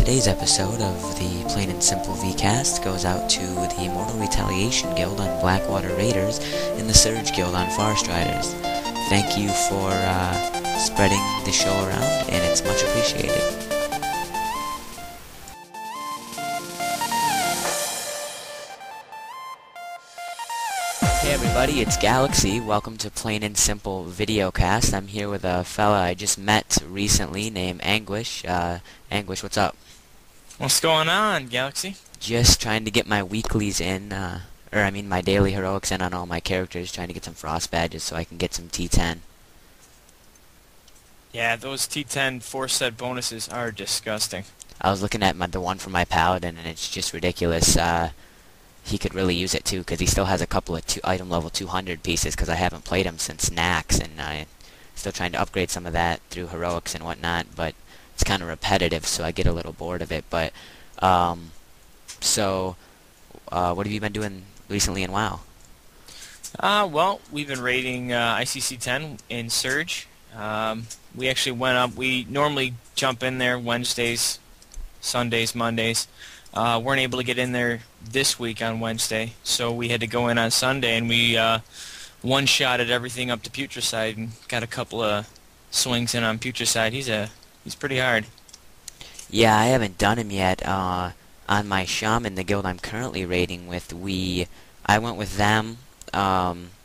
Today's episode of the Plain and Simple Vcast goes out to the Immortal Retaliation Guild on Blackwater Raiders and the Surge Guild on Forest Riders. Thank you for spreading the show around, and it's much appreciated. Hey everybody, it's Galaxy. Welcome to Plain and Simple Videocast. I'm here with a fella I just met recently named Anguish. Anguish, what's up? What's going on, Galaxy? Just trying to get my weeklies in, my daily heroics in on all my characters, trying to get some frost badges so I can get some T10. Yeah, those T10 4-set bonuses are disgusting. I was looking at the one for my paladin, and it's just ridiculous. He could really use it too, because he still has a couple of item level 200 pieces, because I haven't played him since Nax, and I'm still trying to upgrade some of that through heroics and whatnot, but it's kind of repetitive, so I get a little bored of it. But what have you been doing recently in WoW? Well, we've been raiding ICC 10 in Surge. We actually went up. We normally jump in there Wednesdays, Sundays, Mondays. Weren't able to get in there this week on Wednesday, so we had to go in on Sunday, and we one-shotted everything up to Putricide and got a couple of swings in on Putricide. He's pretty hard. Yeah, I haven't done him yet. On my shaman, the guild I'm currently raiding with, I went with them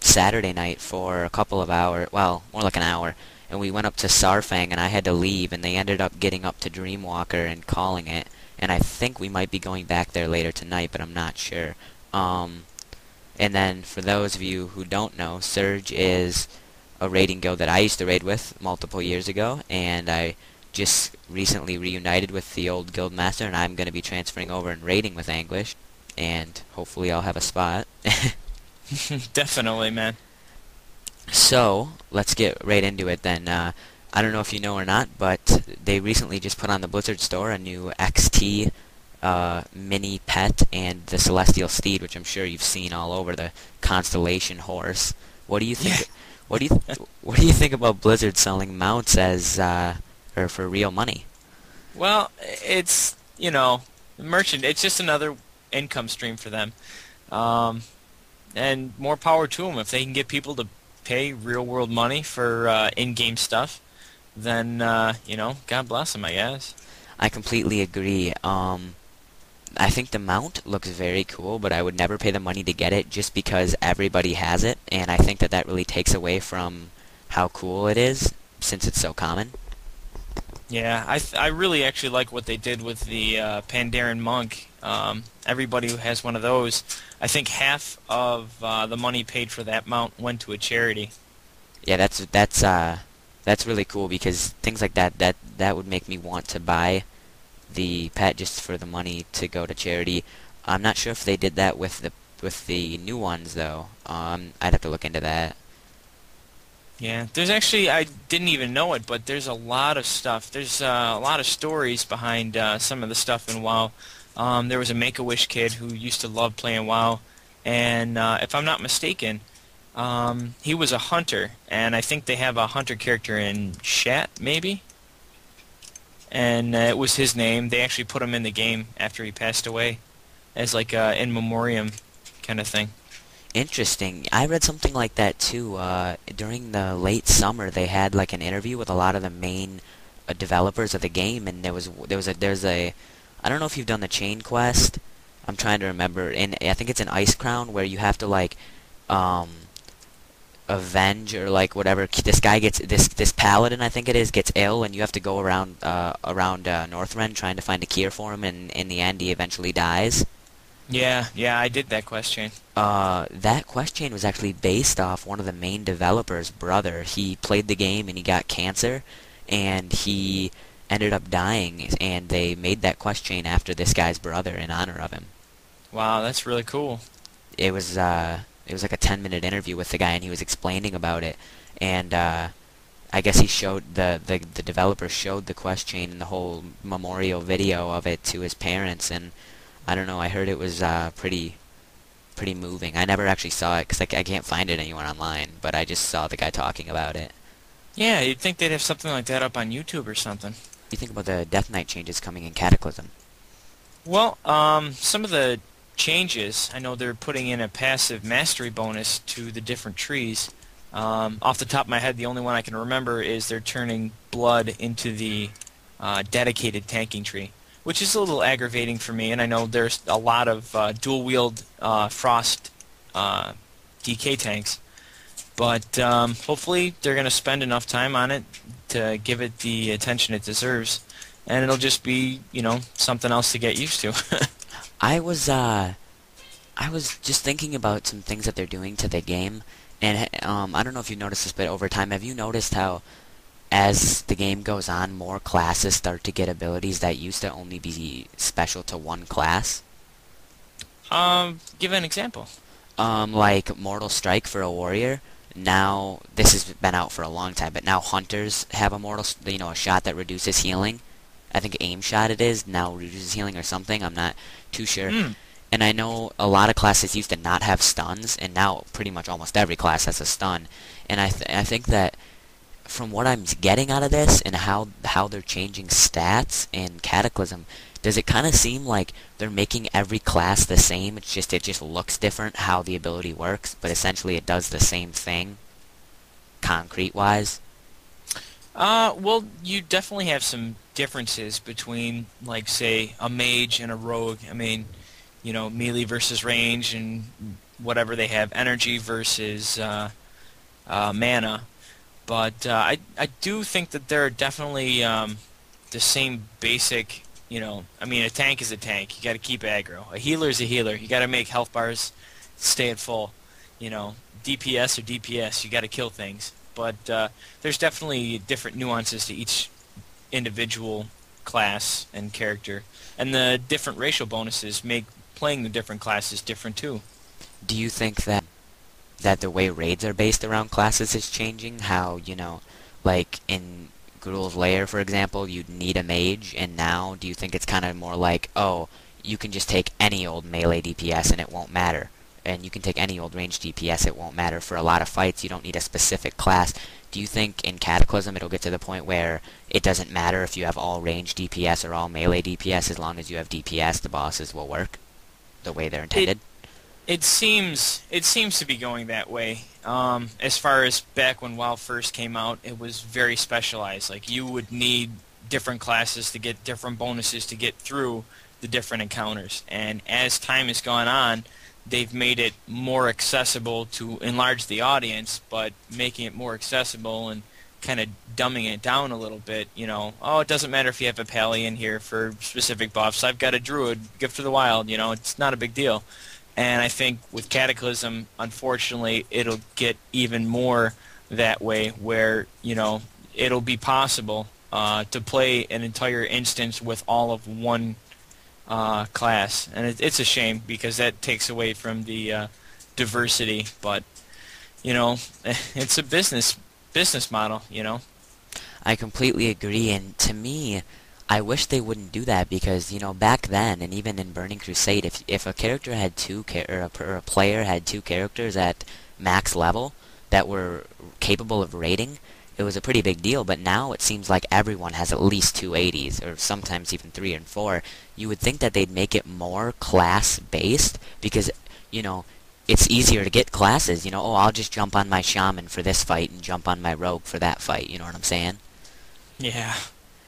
Saturday night for a couple of hours, well, more like an hour, and we went up to Sarfang, and I had to leave, and they ended up getting up to Dreamwalker and calling it, and I think we might be going back there later tonight, but I'm not sure. And then, for those of you who don't know, Surge is a raiding guild that I used to raid with multiple years ago, and I just recently reunited with the old guild master, and I'm going to be transferring over and raiding with Anguish, and hopefully I'll have a spot. Definitely, man. So, let's get right into it then. I don't know if you know or not, but they recently just put on the Blizzard store a new XT mini pet and the Celestial Steed, which I'm sure you've seen all over the Constellation horse. What do you think? Yeah. What do you think about Blizzard selling mounts as or for real money? Well, it's merchant. It's just another income stream for them, and more power to them if they can get people to pay real world money for in-game stuff. Then God bless them, I guess. I completely agree. I think the mount looks very cool, but I would never pay the money to get it just because everybody has it, and I think that really takes away from how cool it is since it's so common. Yeah, I really actually like what they did with the Pandaren Monk. Everybody who has one of those, I think half of the money paid for that mount went to a charity. Yeah, that's really cool, because things like that would make me want to buy the pet just for the money to go to charity. I'm not sure if they did that with the new ones though. I'd have to look into that. Yeah, there's actually, I didn't even know it, but there's a lot of stuff. There's a lot of stories behind some of the stuff in WoW. There was a Make-A-Wish kid who used to love playing WoW, and if I'm not mistaken, he was a hunter, and I think they have a hunter character in Shat, maybe? And it was his name. They actually put him in the game after he passed away as like a in memoriam kind of thing. Interesting. I read something like that too. During the late summer, they had like an interview with a lot of the main developers of the game, and there's a I don't know if you've done the chain quest. I'm trying to remember, and I think it's an Ice Crown where you have to like avenge or like whatever. This guy gets this paladin, I think it is, gets ill, and you have to go around Northrend trying to find a cure for him, and in the end he eventually dies. Yeah, I did that quest chain. That quest chain was actually based off one of the main developers' brother. He played the game and he got cancer, and he ended up dying, and they made that quest chain after this guy's brother in honor of him. Wow, that's really cool. It was like a 10-minute interview with the guy, and he was explaining about it, and I guess he showed the developer showed the quest chain and the whole memorial video of it to his parents, and I don't know, I heard it was pretty moving. I never actually saw it because I can't find it anywhere online, but I just saw the guy talking about it. Yeah, you'd think they'd have something like that up on YouTube or something. do you think about the Death Knight changes coming in Cataclysm? Well, some of the changes, I know they're putting in a passive mastery bonus to the different trees. Off the top of my head, the only one I can remember is they're turning blood into the dedicated tanking tree, which is a little aggravating for me. And I know there's a lot of dual-wield frost DK tanks, but hopefully they're going to spend enough time on it to give it the attention it deserves, and it'll just be, something else to get used to. I was uh I was just thinking about some things that they're doing to the game, and I don't know if you noticed this, but over time, have you noticed how as the game goes on, more classes start to get abilities that used to only be special to one class? Give an example. Like Mortal Strike for a warrior. Now, this has been out for a long time, but now hunters have a a shot that reduces healing. I think aim shot it is, now reduces healing or something, I'm not too sure. Hmm. And I know a lot of classes used to not have stuns, and now pretty much almost every class has a stun. And I think that from what I'm getting out of this and how they're changing stats in Cataclysm, does it kind of seem like they're making every class the same? It just looks different how the ability works, but essentially it does the same thing, concrete-wise. Well, you definitely have some differences between, like, say, a mage and a rogue. I mean, melee versus range and whatever they have, energy versus mana. But I do think that there are definitely the same basic, I mean, a tank is a tank. You got to keep aggro. A healer is a healer. You got to make health bars stay at full. DPS or DPS. You got to kill things. But there's definitely different nuances to each individual class and character, and the different racial bonuses make playing the different classes different too. Do you think that the way raids are based around classes is changing? How, like in Gruul's Lair, for example, you'd need a mage, and now do you think it's kind of more like, oh, you can just take any old melee DPS and it won't matter? And you can take any old range DPS, it won't matter. For a lot of fights, you don't need a specific class. Do you think in Cataclysm it'll get to the point where it doesn't matter if you have all range DPS or all melee DPS, as long as you have DPS, the bosses will work the way they're intended? It seems to be going that way. As far as back when WoW first came out, it was very specialized. Like, you would need different classes to get different bonuses to get through the different encounters. And as time has gone on, they've made it more accessible to enlarge the audience, but making it more accessible and kind of dumbing it down a little bit. Oh, it doesn't matter if you have a pally in here for specific buffs. I've got a druid, Gift of the Wild. It's not a big deal. And I think with Cataclysm, unfortunately, it'll get even more that way, where it'll be possible to play an entire instance with all of one class, and it's a shame because that takes away from the diversity. But it's a business model. I completely agree, and to me, I wish they wouldn't do that because, back then, and even in Burning Crusade, if a character had or a player had two characters at max level that were capable of raiding, it was a pretty big deal. But now it seems like everyone has at least two 80s, or sometimes even 3 and 4. You would think that they'd make it more class-based because, it's easier to get classes. Oh, I'll just jump on my shaman for this fight and jump on my rogue for that fight. You know what I'm saying? Yeah.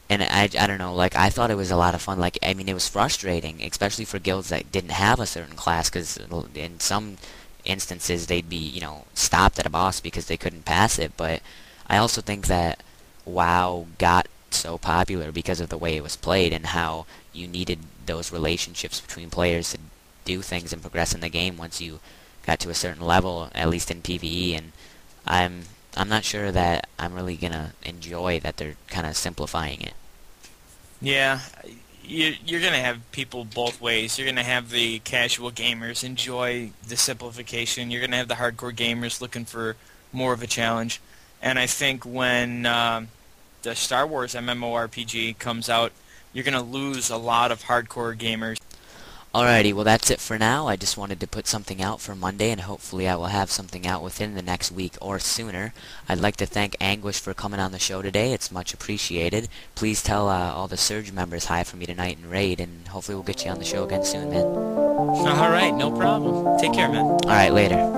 And I don't know, like, I thought it was a lot of fun. Like, I mean, it was frustrating, especially for guilds that didn't have a certain class, because in some instances they'd be, stopped at a boss because they couldn't pass it. But I also think that WoW got so popular because of the way it was played and how you needed those relationships between players to do things and progress in the game once you got to a certain level, at least in PvE. And I'm not sure that I'm really gonna enjoy that they're kind of simplifying it. Yeah, you're going to have people both ways. You're going to have the casual gamers enjoy the simplification. You're going to have the hardcore gamers looking for more of a challenge. And I think when the Star Wars MMORPG comes out, you're going to lose a lot of hardcore gamers. Alrighty, well that's it for now. I just wanted to put something out for Monday, and hopefully I will have something out within the next week or sooner. I'd like to thank Anguish for coming on the show today. It's much appreciated. Please tell all the Surge members hi for me tonight in Raid, and hopefully we'll get you on the show again soon, man. All right, no problem. Take care, man. Alright, later.